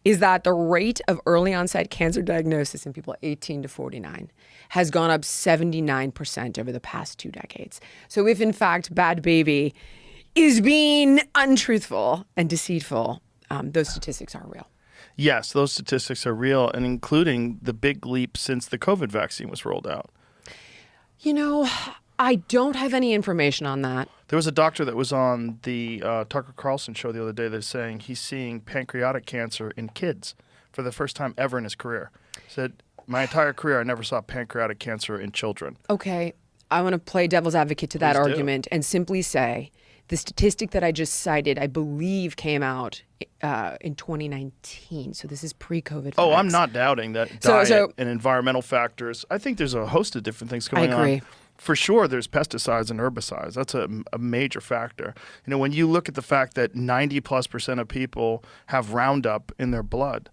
is that the rate of early onset cancer diagnosis in people 18 to 49 has gone up 79% over the past 2 decades. So if in fact Bad Baby is being untruthful and deceitful, those statistics are real. Yes, those statistics are real, and including the big leap since the COVID vaccine was rolled out. You know, I don't have any information on that. There was a doctor that was on the Tucker Carlson show the other day that's saying he's seeing pancreatic cancer in kids for the first time ever in his career. Said, my entire career, I never saw pancreatic cancer in children. Okay, I want to play devil's advocate to that argument and simply say the statistic that I just cited, I believe, came out in 2019. So this is pre-COVID. Oh, I'm not doubting that diet and environmental factors. I think there's a host of different things going on. I agree. For sure, there's pesticides and herbicides. That's a major factor. You know, when you look at the fact that 90+% of people have Roundup in their blood,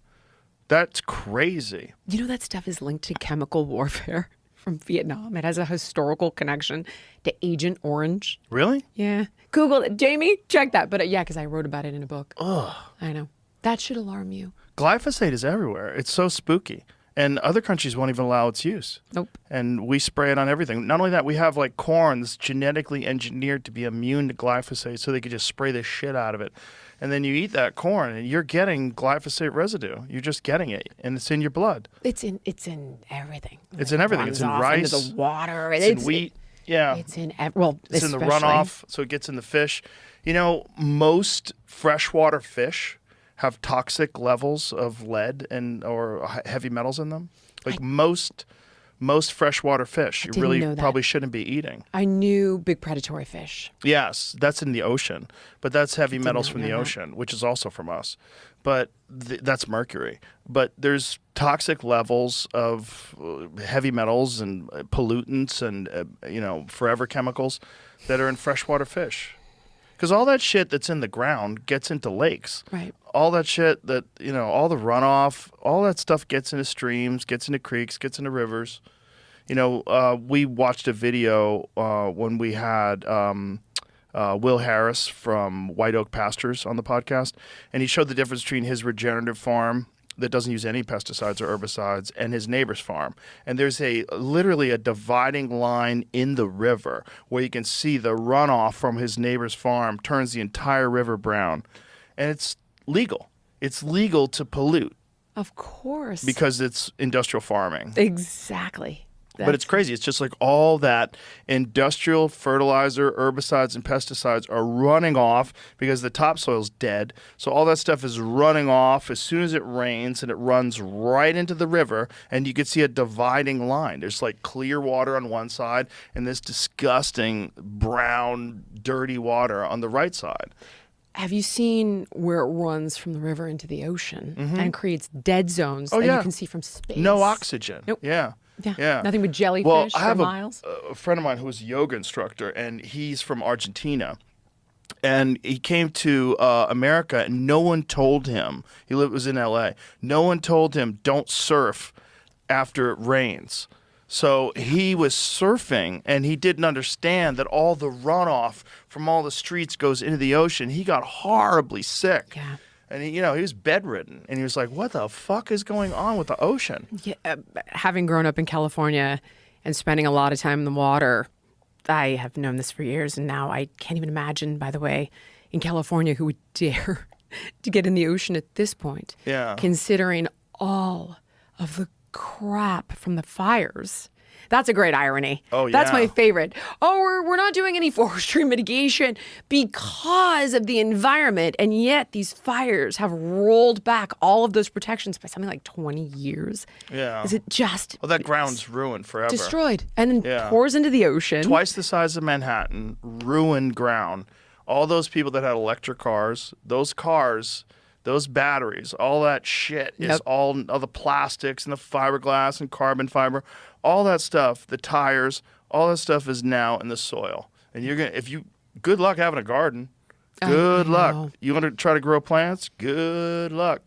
that's crazy. You know that stuff is linked to chemical warfare from Vietnam. It has a historical connection to Agent Orange. Really? Yeah. Google it. Jamie, check that. But yeah, because I wrote about it in a book. Ugh. I know. That should alarm you. Glyphosate is everywhere. It's so spooky. And other countries won't even allow its use. Nope. And we spray it on everything. Not only that, we have like corn that's genetically engineered to be immune to glyphosate so they could just spray the shit out of it. And then you eat that corn and you're getting glyphosate residue. You're just getting it, and it's in your blood. It's in everything. It's in everything. It's in rice. Into the water. It's in wheat. Yeah. It's in it's in the runoff, so it gets in the fish. You know, most freshwater fish have toxic levels of lead or heavy metals in them. Like most freshwater fish, you really probably shouldn't be eating. I knew big predatory fish. Yes, that's in the ocean, but that's heavy metals from the ocean, which is also from us. But that's mercury. But there's toxic levels of heavy metals and pollutants and forever chemicals that are in freshwater fish. Because all that shit that's in the ground gets into lakes. Right. All that shit that, all the runoff, all that stuff gets into streams, gets into creeks, gets into rivers. We watched a video when we had Will Harris from White Oak Pastures on the podcast, and he showed the difference between his regenerative farm that doesn't use any pesticides or herbicides and his neighbor's farm. And there's literally a dividing line in the river where you can see the runoff from his neighbor's farm turns the entire river brown. And it's legal. It's legal to pollute. Of course. Because it's industrial farming. Exactly. But it's crazy. It's just like all that industrial fertilizer, herbicides, and pesticides are running off because the topsoil's dead. So all that stuff is running off as soon as it rains, and it runs right into the river, and you can see a dividing line. There's like clear water on one side and this disgusting brown, dirty water on the right side. Have you seen where it runs from the river into the ocean and creates dead zones that you can see from space? No oxygen. Nope. Yeah. Yeah. Nothing but jellyfish for miles. A friend of mine who was a yoga instructor, and he's from Argentina. And he came to America, and no one told him. He was in L.A. No one told him, don't surf after it rains. So he was surfing, and he didn't understand that all the runoff from all the streets goes into the ocean. He got horribly sick. Yeah. And he was bedridden, and he was like, what the fuck is going on with the ocean? Yeah, having grown up in California and spending a lot of time in the water, I have known this for years, and now I can't even imagine, by the way, in California, who would dare to get in the ocean at this point. Yeah. Considering all of the crap from the fires. That's a great irony. Oh, yeah. That's my favorite. Oh, we're not doing any forestry mitigation because of the environment, and yet these fires have rolled back all of those protections by something like 20 years. Yeah. Is it just... Well, that ground's ruined forever. Destroyed. And then pours into the ocean. Twice the size of Manhattan, ruined ground. All those people that had electric cars, those cars... Those batteries, all that shit is all the plastics and the fiberglass and carbon fiber, all that stuff, the tires, all that stuff is now in the soil. And good luck having a garden. Good luck. You want to try to grow plants? Good luck.